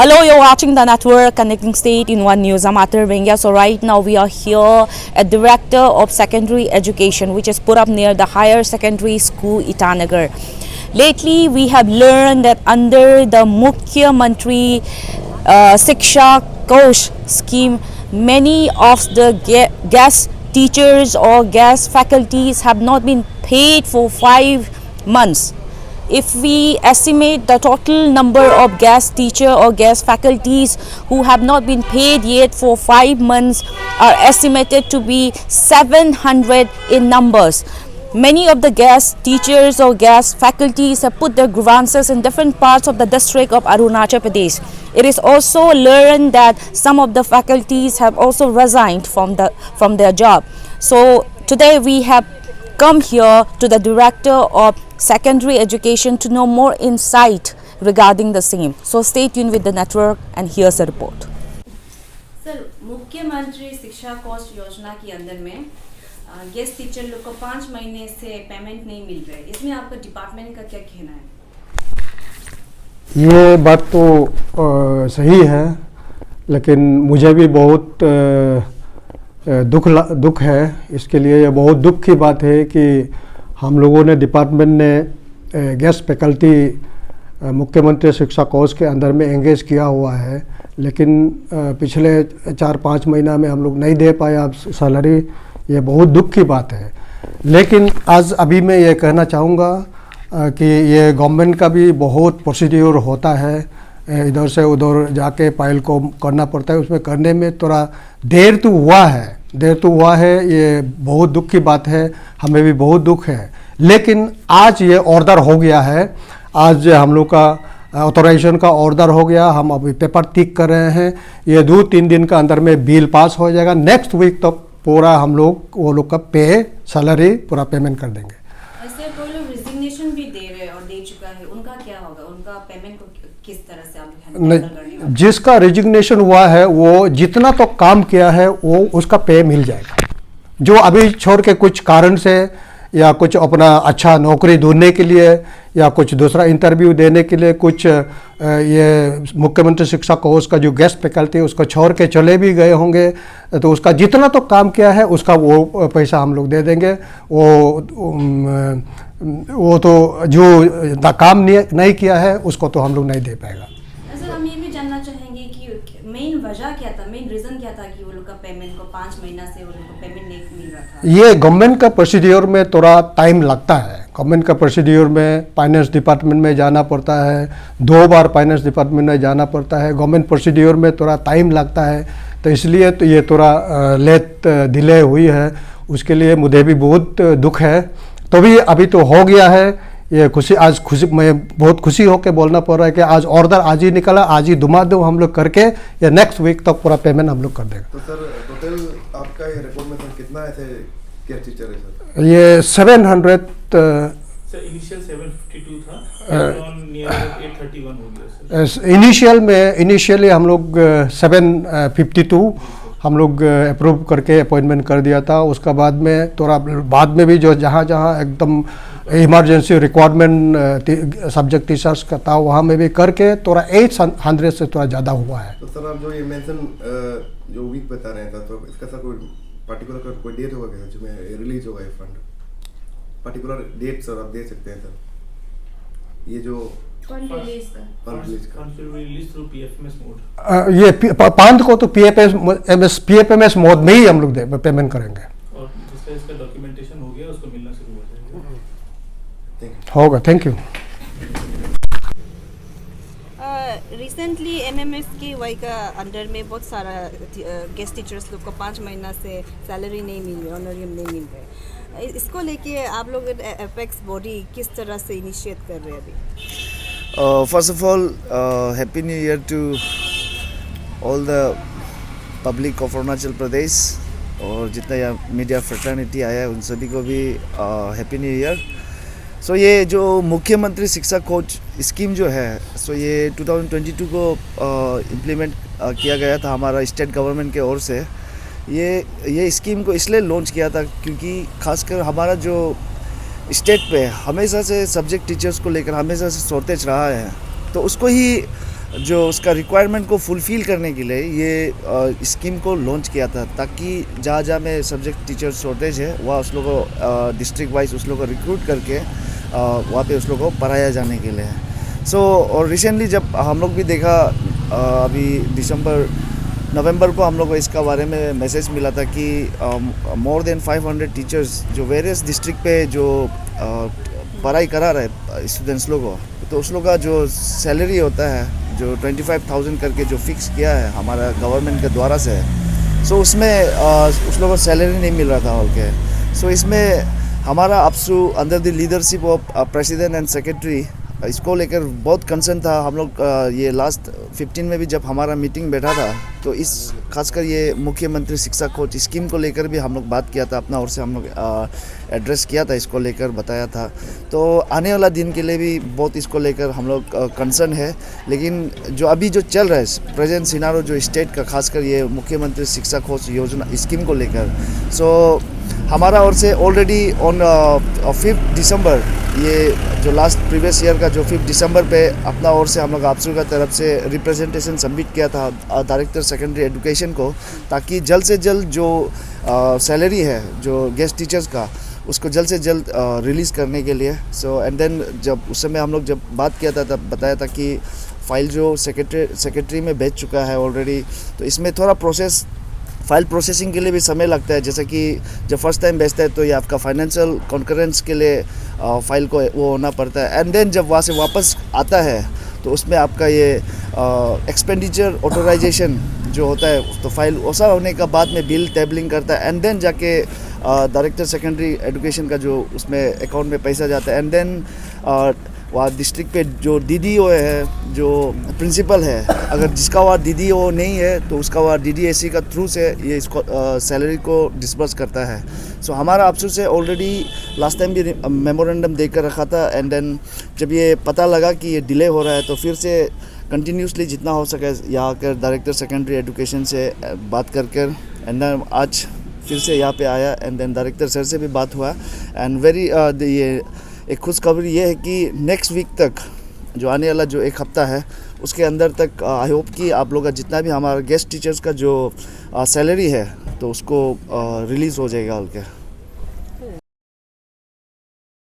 Hello, you're watching the network Connecting State in One News. I'm Atar Vengia. So right now we are here at Director of Secondary Education, which is put up near the Higher Secondary School, Itanagar. Lately, we have learned that under the Mukhya Mantri Shiksha Kosh scheme, many of the guest teachers or guest faculties have not been paid for 5 months. If we estimate the total number of guest teacher or guest faculties who have not been paid yet for 5 months are estimated to be 700 in numbers. Many of the guest teachers or guest faculties have put their grievances in different parts of the district of Arunachal Pradesh. It is also learned that some of the faculties have also resigned from their job. So today we have come here to the Director of Secondary Education to know more insight regarding the same. So stay tuned with the network and here's a report. Sir, मुख्यमंत्री शिक्षा कोष योजना के अंदर में guest teacher लोग को 5 महीने से पेमेंट नहीं मिल रहा है, इसमें आपका डिपार्टमेंट का क्या कहना है? ये बात तो सही है, लेकिन मुझे भी बहुत दुख है इसके लिए। ये बहुत दुख की बात है कि हम लोगों ने डिपार्टमेंट ने गेस्ट फैकल्टी मुख्यमंत्री शिक्षा कोष के अंदर में एंगेज किया हुआ है, लेकिन पिछले 4-5 महीना में हम लोग नहीं दे पाए अब सैलरी। ये बहुत दुख की बात है। लेकिन आज अभी मैं ये कहना चाहूँगा कि ये गवर्नमेंट का भी बहुत प्रोसीड्यूर होता है, इधर से उधर जाके फाइल को करना पड़ता है। उसमें करने में थोड़ा देर तो हुआ है, ये बहुत दुख की बात है, हमें भी बहुत दुख है। लेकिन आज ये ऑर्डर हो गया है, आज हम लोग का ऑथोराइजेशन का ऑर्डर हो गया। हम अभी पेपर टिक कर रहे हैं, ये 2-3 दिन का अंदर में बिल पास हो जाएगा। नेक्स्ट वीक तक पूरा हम लोग वो लोग का सैलरी पूरा पेमेंट कर देंगे। ऐसे कोई लोग रिजिग्नेशन भी दे रहे और दे चुका है, उनका क्या होगा? उनका पेमेंट को किस तरह से आप हैंडल करेंगे? जिसका रिजिग्नेशन हुआ है वो जितना तो काम किया है वो उसका पे मिल जाएगा। जो अभी छोड़ के कुछ कारण से या कुछ अपना अच्छा नौकरी ढूंढने के लिए या कुछ दूसरा इंटरव्यू देने के लिए कुछ ये मुख्यमंत्री शिक्षा कोष का जो गेस्ट फैकल्टी है उसको छोड़ के चले भी गए होंगे, तो उसका जितना तो काम किया है उसका वो पैसा हम लोग दे देंगे। वो तो जो काम नहीं किया है उसको तो हम लोग नहीं दे पाएगा। सर, हम ये भी जानना चाहेंगे कि मेन वजह क्या था, मेन रीजन क्या था कि वो लोग का पेमेंट को 5 महीना से वो लोग को पेमेंट नहीं मिल रहा था? ये गवर्नमेंट का प्रोसीड्यूर में थोड़ा टाइम लगता है। गवर्नमेंट का प्रोसीड्यूर में फाइनेंस डिपार्टमेंट में जाना पड़ता है, 2 बार फाइनेंस डिपार्टमेंट में जाना पड़ता है। गवर्नमेंट प्रोसीड्यूर में थोड़ा टाइम लगता है, तो इसलिए तो ये थोड़ा लेट डिले हुई है। उसके लिए मुझे भी बहुत दुख है। तो भी अभी तो हो गया है। ये मैं बहुत खुशी होकर बोलना पड़ रहा है कि आज ऑर्डर आज ही निकला, आज ही धुमाधुम हम लोग करके ये नेक्स्ट वीक तक पूरा पेमेंट हम लोग कर देगा। तो सर टोटल आपका ये रिपोर्ट में सर कितना ऐसे गेस्ट टीचर है सर? ये 700 सर इनिशियल 752 था, नियर 831 हो गया सर। इनिशियली हम लोग 752 हम लोग अप्रूव करके अपॉइंटमेंट कर दिया था। उसका बाद में थोड़ा बाद में भी जो जहाँ एकदम इमरजेंसी रिक्वायरमेंट सब्जेक्ट टीचर्स का था वहाँ में भी करके थोड़ा 800 से थोड़ा ज़्यादा हुआ है। तो सर आप जो ये मेंशन जो वीक बता रहे हैं तो इसका सर कोई पर्टिकुलर कोई डेट होगा क्या जिसमें रिलीज होगा ये फंड? पर्टिकुलर डेट सर आप दे सकते हैं सर? ये जो fund release through PFMS mode, ये 5 को तो पीएफएमएस मोड में ही हम लोग पेमेंट करेंगे। और इसका डॉक्यूमेंटेशन हो गया, उसको मिलना शुरू हो जाएगा। होगा। Thank you. रिसेंटली MMSKY का अंडर में बहुत सारा गेस्ट टीचर्स लोग को 5 महीना से सैलरी नहीं मिल रही, ऑनरियम नहीं मिल रहे। इसको लेके आप लोग एपेक्स बॉडी किस तरह से इनिशिएट कर रहे हैं अभी? First of all happy new year to all the public of Arunachal Pradesh, और जितना यहाँ मीडिया फ्रेटर्निटी आया है उन सभी को भी हैप्पी न्यू ईयर। सो ये जो मुख्यमंत्री शिक्षा कोष स्कीम जो है, सो ये 2022 को इम्प्लीमेंट किया गया था हमारा स्टेट गवर्नमेंट के ओर से। ये स्कीम को इसलिए लॉन्च किया था क्योंकि खासकर हमारा जो स्टेट पे हमेशा से सब्जेक्ट टीचर्स को लेकर हमेशा से शॉर्टेज रहा है, तो उसको ही जो उसका रिक्वायरमेंट को फुलफ़िल करने के लिए ये स्कीम को लॉन्च किया था, ताकि जहाँ जहाँ में सब्जेक्ट टीचर शॉर्टेज है वहाँ उस लोगों को डिस्ट्रिक्ट वाइज उस लोगों को रिक्रूट करके वहाँ पे उस लोगों को पढ़ाया जाने के लिए। और रिसेंटली जब हम लोग भी देखा अभी नवंबर को हम लोग को इसका बारे में मैसेज मिला था कि मोर देन 500 टीचर्स जो वेरियस डिस्ट्रिक्ट पे जो पढ़ाई करा रहे स्टूडेंट्स लोगों को, तो उस लोग का जो सैलरी होता है जो 25,000 करके जो फिक्स किया है हमारा गवर्नमेंट के द्वारा से, उसमें उस लोगों को सैलरी नहीं मिल रहा था बोल के। इसमें हमारा APSU under the leadership of president and secretary इसको लेकर बहुत कंसर्न था। हम लोग ये लास्ट 15 में भी जब हमारा मीटिंग बैठा था तो इस खासकर ये मुख्यमंत्री शिक्षा कोच स्कीम को लेकर भी हम लोग बात किया था, अपना ओर से हम लोग एड्रेस किया था, इसको लेकर बताया था। तो आने वाला दिन के लिए भी बहुत इसको लेकर हम लोग कंसर्न है। लेकिन जो अभी जो चल रहा है प्रेजेंट सिनारो जो स्टेट का, खासकर ये मुख्यमंत्री शिक्षा कोच योजना स्कीम को लेकर, हमारा ओर से ऑलरेडी ऑन 5 दिसंबर ये जो लास्ट प्रीवियस ईयर का जो 5 दिसंबर पे अपना ओर से हम लोग आपसू का तरफ से रिप्रेजेंटेशन सबमिट किया था डायरेक्टर सेकेंडरी एजुकेशन को, ताकि जल्द से जल्द जो सैलरी है जो गेस्ट टीचर्स का उसको जल्द से जल्द रिलीज़ करने के लिए। एंड देन जब उस समय हम लोग जब बात किया था तब बताया था कि फ़ाइल जो सेक्रेटरी में भेज चुका है ऑलरेडी, तो इसमें थोड़ा फाइल प्रोसेसिंग के लिए भी समय लगता है। जैसे कि जब फर्स्ट टाइम भेजता है तो ये आपका फाइनेंशियल कॉन्करेंस के लिए फ़ाइल को वो होना पड़ता है। एंड देन जब वहाँ से वापस आता है तो उसमें आपका ये एक्सपेंडिचर ऑथराइजेशन जो होता है, तो फाइल वैसा होने का बाद में बिल टेबलिंग करता है। एंड देन जाके डायरेक्टर सेकेंडरी एजुकेशन का जो उसमें अकाउंट में पैसा जाता है। एंड देन वहाँ डिस्ट्रिक्ट पे जो DDO है, जो प्रिंसिपल है, अगर जिसका वहाँ DDO नहीं है तो उसका वहाँ DDSE का थ्रू से ये इसको सैलरी को डिस्बर्स करता है। हमारा अफसोस से ऑलरेडी लास्ट टाइम भी मेमोरेंडम देकर रखा था। एंड देन जब ये पता लगा कि ये डिले हो रहा है तो फिर से कंटिन्यूसली जितना हो सके यहाँ आकर डायरेक्टर सेकेंडरी एजुकेशन से बात कर एंड देन आज फिर से यहाँ पे आया। एंड देन डायरेक्टर सर से भी बात हुआ। एंड ये एक खुशखबरी ये है कि नेक्स्ट वीक तक जो आने वाला जो एक हफ्ता है उसके अंदर तक आई होप कि आप लोग का जितना भी हमारा गेस्ट टीचर्स का जो सैलरी है तो उसको रिलीज़ हो जाएगा।